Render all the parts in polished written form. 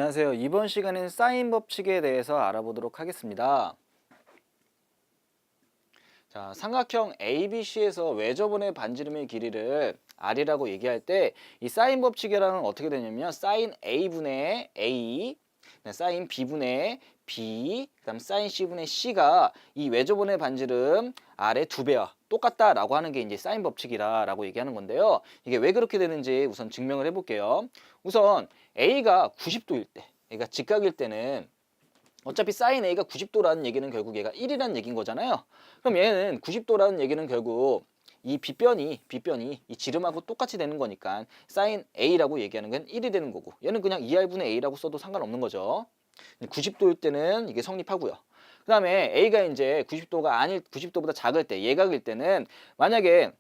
안녕하세요. 이번 시간엔 사인 법칙에 대해서 알아보도록 하겠습니다. 자, 삼각형 ABC에서 외접원의 반지름의 길이를 R이라고 얘기할 때 이 사인 법칙이랑은 어떻게 되냐면 사인 A분의 A, 사인 B분의 B, 그다음 사인 C분의 C가 이 외접원의 반지름 R의 2배와 똑같다라고 하는 게 이제 사인 법칙이라고 얘기하는 건데요. 이게 왜 그렇게 되는지 우선 증명을 해볼게요. 우선 A가 90도일 때, 그러니까 직각일 때는 어차피 사인 A가 90도라는 얘기는 결국 얘가 1이라는 얘기인 거잖아요. 그럼 얘는 90도라는 얘기는 결국 이 빗변이 이 지름하고 똑같이 되는 거니까 사인 A라고 얘기하는 건 1이 되는 거고, 얘는 그냥 2R분의 A라고 써도 상관없는 거죠. 90도일 때는 이게 성립하고요. 그 다음에 A가 이제 90도보다 작을 때, 예각일 때는 만약에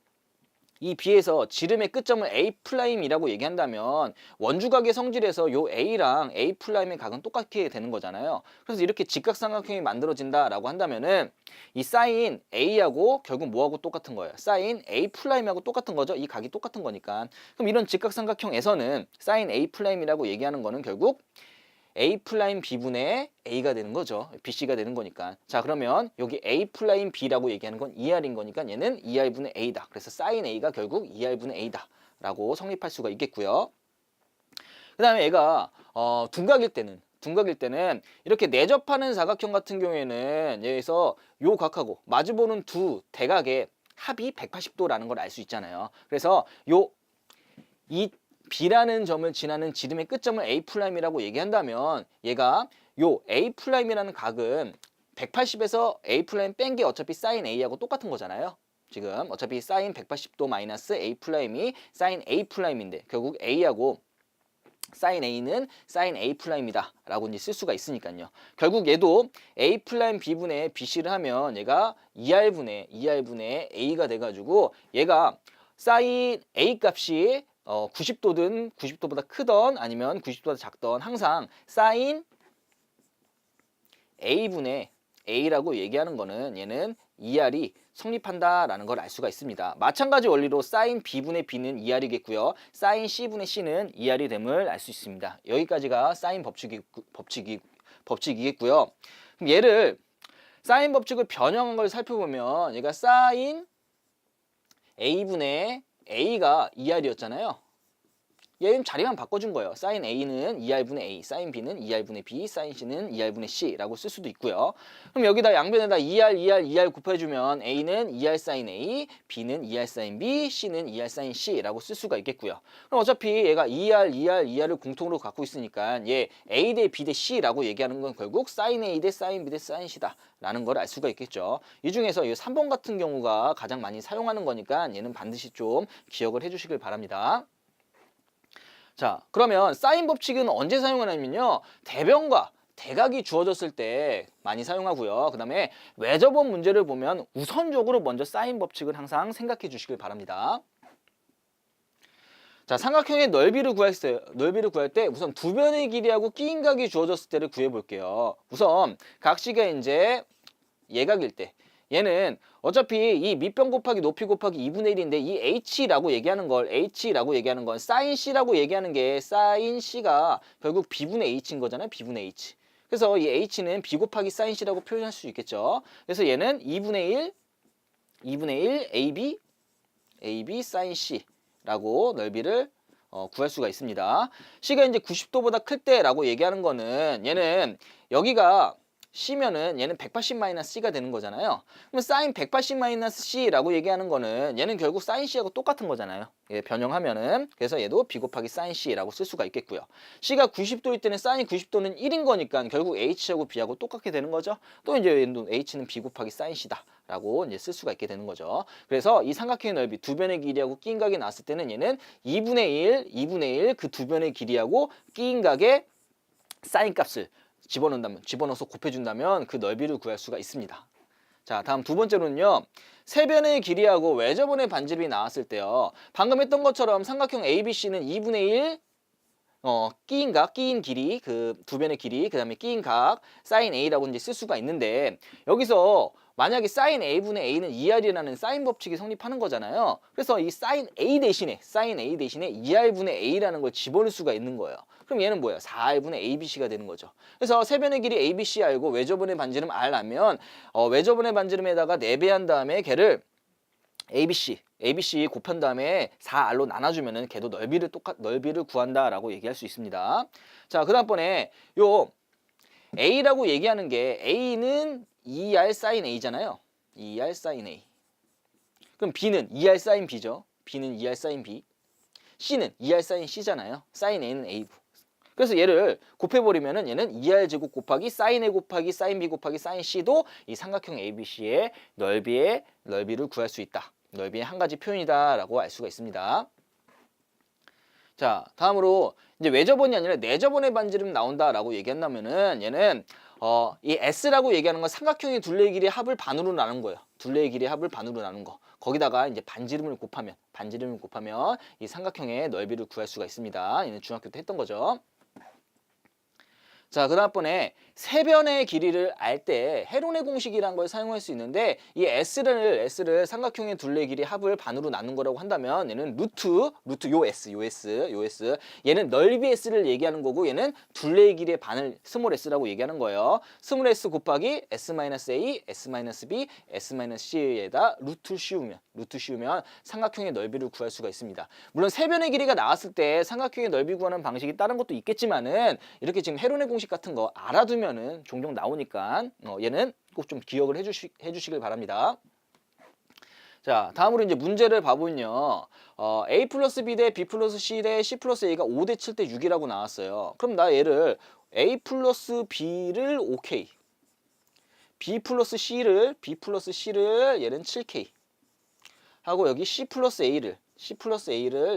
이 B에서 지름의 끝점을 A'이라고 얘기한다면 원주각의 성질에서 요 A랑 A'의 각은 똑같게 되는 거잖아요. 그래서 이렇게 직각삼각형이 만들어진다라고 한다면은 이 사인 A하고 결국 뭐하고 똑같은 거예요? 사인 A'하고 똑같은 거죠. 이 각이 똑같은 거니까. 그럼 이런 직각삼각형에서는 사인 A'이라고 얘기하는 거는 결국 A'B분의 A가 되는 거죠. BC가 되는 거니까. 자, 그러면 여기 A'B라고 얘기하는 건 2R인 거니까 얘는 2R분의 A다. 그래서 사인 A가 결국 2R분의 A다 라고 성립할 수가 있겠고요. 그 다음에 얘가 둔각일 때는 이렇게 내접하는 사각형 같은 경우에는 여기서 요 각하고 마주보는 두 대각의 합이 180도라는 걸 알 수 있잖아요. 그래서 이 B라는 점을 지나는 지름의 끝점을 A'이라고 얘기한다면 얘가 요 A'이라는 각은 180에서 A' 뺀 게 어차피 사인 A하고 똑같은 거잖아요. 지금 어차피 사인 180도 마이너스 A'이 사인 A'인데 결국 A하고 사인 A는 사인 A'이다 라고 이제 쓸 수가 있으니까요. 결국 얘도 A'B분의 BC를 하면 얘가 2R분의 A가 돼가지고 얘가 사인 A 값이 90도든 90도보다 크던 아니면 90도보다 작던 항상 사인 A분의 A라고 얘기하는 거는 얘는 2R이 성립한다라는 걸 알 수가 있습니다. 마찬가지 원리로 사인 B분의 B는 2R이겠고요. 사인 C분의 C는 2R이 됨을 알 수 있습니다. 여기까지가 사인 법칙이겠고요. 그럼 얘를 사인 법칙을 변형한 걸 살펴보면 얘가 사인 A분의 A가 2R이었잖아요. 얘는 자리만 바꿔준 거예요. 사인 A는 2R분의 A, 사인 B는 2R분의 B, 사인 C는 2R분의 C라고 쓸 수도 있고요. 그럼 여기다 양변에다 2R 곱해주면 A는 2R 사인 A, B는 2R 사인 B, C는 2R 사인 C라고 쓸 수가 있겠고요. 그럼 어차피 얘가 2R을 공통으로 갖고 있으니까 얘 A 대 B 대 C라고 얘기하는 건 결국 사인 A 대 사인 B 대 사인 C다 라는 걸 알 수가 있겠죠. 이 중에서 이 3번 같은 경우가 가장 많이 사용하는 거니까 얘는 반드시 좀 기억을 해주시길 바랍니다. 자, 그러면 사인 법칙은 언제 사용하냐면요. 대변과 대각이 주어졌을 때 많이 사용하고요. 그 다음에 외접원 문제를 보면 우선적으로 먼저 사인 법칙을 항상 생각해 주시길 바랍니다. 자, 삼각형의 넓이를 구할 때 우선 두 변의 길이하고 끼인 각이 주어졌을 때를 구해 볼게요. 우선 각시가 이제 예각일 때 얘는 어차피 이 밑변 곱하기 높이 곱하기 2분의 1인데 이 H라고 얘기하는 건 사인 C라고 얘기하는 게 사인 C가 결국 B분의 H인 거잖아요. B분의 H. 그래서 이 H는 B 곱하기 사인 C라고 표현할 수 있겠죠. 그래서 얘는 2분의 1 AB 사인 C라고 넓이를 구할 수가 있습니다. C가 이제 90도보다 클 때라고 얘기하는 거는 얘는 여기가 C면은 얘는 180-C가 되는 거잖아요. 그러면 사인 180-C라고 얘기하는 거는 얘는 결국 사인 C하고 똑같은 거잖아요. 예, 변형하면은. 그래서 얘도 B 곱하기 사인 C라고 쓸 수가 있겠고요. C가 90도일 때는 사인 90도는 1인 거니까 결국 H하고 B하고 똑같게 되는 거죠. 또 이제 H는 B 곱하기 사인 C다 라고 이제 쓸 수가 있게 되는 거죠. 그래서 이 삼각형의 넓이 두 변의 길이하고 끼인 각이 나왔을 때는 얘는 2분의 1 그 두 변의 길이하고 끼인 각의 사인 값을 집어넣어서 곱해준다면 그 넓이를 구할 수가 있습니다. 자, 다음 두 번째로는요. 세변의 길이하고 외접원의 반지름이 나왔을 때요. 방금 했던 것처럼 삼각형 ABC는 2분의 1 끼인 길이, 그 두 변의 길이, 그 다음에 끼인 각, 사인 A라고 이제 쓸 수가 있는데, 여기서 만약에 사인 A분의 A는 2R이라는 사인 법칙이 성립하는 거잖아요. 그래서 이 사인 A 대신에 2R분의 A라는 걸 집어넣을 수가 있는 거예요. 그럼 얘는 뭐예요? 4R분의 ABC가 되는 거죠. 그래서 세변의 길이 ABC 알고 외접원의 반지름 R 알면 외접원의 반지름에다가 4배한 다음에 걔를 ABC 곱한 다음에 4R로 나눠주면은 걔도 넓이를 구한다라고 얘기할 수 있습니다. 자, 그다음번에 요 A라고 얘기하는 게 A는 2R 사인 A잖아요. 2R 사인 A. 그럼 B는 2R 사인 B죠. B는 2R 사인 B. C는 2R 사인 C잖아요. 사인 A는 A부. 그래서 얘를 곱해버리면은 얘는 2R 제곱 곱하기 사인 A 곱하기 사인 B 곱하기 사인 C도 이 삼각형 ABC의 넓이를 구할 수 있다. 넓이의 한 가지 표현이다라고 알 수가 있습니다. 자, 다음으로 이제 외접원이 아니라 내접원의 반지름 나온다라고 얘기한다면은 얘는 이 S라고 얘기하는 건 삼각형의 둘레의 길이의 합을 반으로 나눈 거예요. 둘레의 길이의 합을 반으로 나눈 거. 거기다가 이제 반지름을 곱하면 이 삼각형의 넓이를 구할 수가 있습니다. 얘는 중학교 때 했던 거죠. 자, 그다음번에 세변의 길이를 알 때 헤론의 공식이라는 걸 사용할 수 있는데 이 S를 삼각형의 둘레 길이 합을 반으로 나눈 거라고 한다면 얘는 루트 요 S 얘는 넓이 S를 얘기하는 거고 얘는 둘레의 길이의 반을 스몰 S라고 얘기하는 거예요. 스몰 S 곱하기 S-A, S-B, S-C에다 루트 씌우면 삼각형의 넓이를 구할 수가 있습니다. 물론 세변의 길이가 나왔을 때 삼각형의 넓이 구하는 방식이 다른 것도 있겠지만은 이렇게 지금 헤론의 공식 같은 거 알아두면은 종종 나오니까 얘는 꼭 좀 기억을 해주시길 바랍니다. 자, 다음으로 이제 문제를 봐보면요. A 플러스 B 대 B 플러스 C 대 C 플러스 A가 5대 7 대 6이라고 나왔어요. 그럼 나 얘를 A 플러스 B를 5K, B 플러스 C를 얘는 7K 하고 여기 C 플러스 A를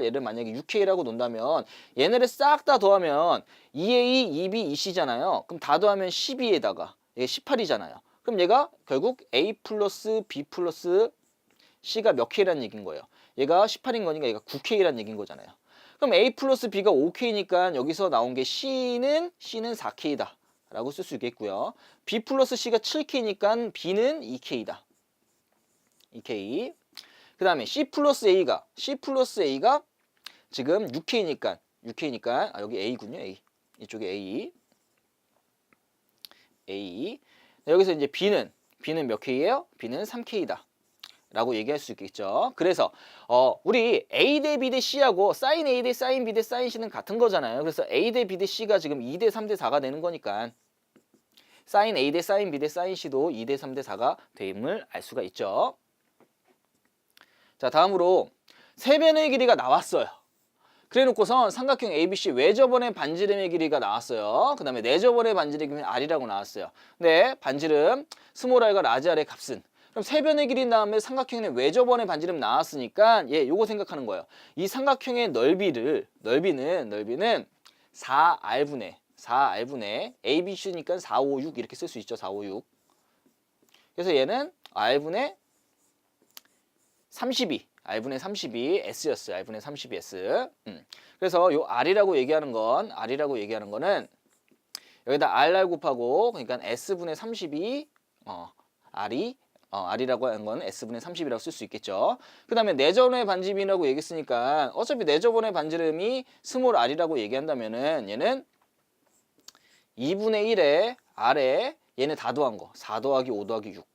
얘를 만약에 6K라고 놓는다면 얘네를 싹 다 더하면 2A, 2B, 2C잖아요. 그럼 다 더하면 12에다가 얘 18이잖아요. 그럼 얘가 결국 A 플러스 B 플러스 C가 몇 K라는 얘기인 거예요. 얘가 18인 거니까 얘가 9K라는 얘기인 거잖아요. 그럼 A 플러스 B가 5K니까 여기서 나온 게 C는 4K다 라고 쓸 수 있겠고요. B 플러스 C가 7K니까 B는 2K다. 2K. 그 다음에 C 플러스 A가 지금 6K니까 여기 A군요. A. 이쪽에 A. 여기서 이제 B는 몇 K예요? B는 3K다 라고 얘기할 수 있겠죠. 그래서 우리 A 대 B 대 C하고 사인 A 대 사인 B 대 사인 C는 같은 거잖아요. 그래서 A 대 B 대 C가 지금 2 대 3 대 4가 되는 거니까 사인 A 대 사인 B 대 사인 C도 2 대 3 대 4가 됨을 알 수가 있죠. 자, 다음으로 세변의 길이가 나왔어요. 그래놓고선 삼각형 ABC 외접원의 반지름의 길이가 나왔어요. 그 다음에 내접원의 반지름이 R이라고 나왔어요. 근데 반지름 스몰 r과 라지 R의 값은 그럼 세변의 길이 다음에 삼각형의 외접원의 반지름 나왔으니까 요거 생각하는 거예요. 이 삼각형의 넓이는 4R분의 ABC니까 4, 5, 6 이렇게 쓸 수 있죠. 4, 5, 6. 그래서 얘는 R분의 32 S였어요. R분의 32 S. 그래서 요 R이라고 얘기하는 거는 여기다 R 곱하고 그러니까 S분의 32 R이라고 하는 건 S분의 30이라고 쓸 수 있겠죠. 그 다음에 내접원의 반지름이라고 얘기했으니까 어차피 내접원의 반지름이 스몰 r이라고 얘기한다면은 얘는 2분의 1에 R에 얘네 다 더한 거 4 더하기 5 더하기 6.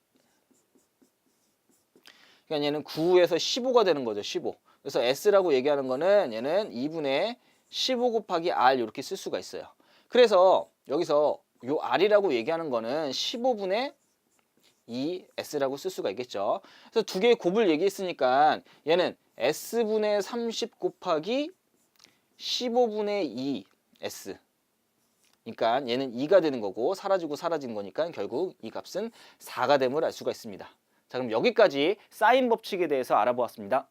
그러니까 얘는 9에서 15가 되는 거죠. 15. 그래서 S라고 얘기하는 거는 얘는 2분의 15 곱하기 R 이렇게 쓸 수가 있어요. 그래서 여기서 요 R이라고 얘기하는 거는 15분의 2S라고 쓸 수가 있겠죠. 그래서 두 개의 곱을 얘기했으니까 얘는 S분의 30 곱하기 15분의 2S. 그러니까 얘는 2가 되는 거고 사라지고 사라진 거니까 결국 이 값은 4가 됨을 알 수가 있습니다. 자, 그럼 여기까지 사인 법칙에 대해서 알아보았습니다.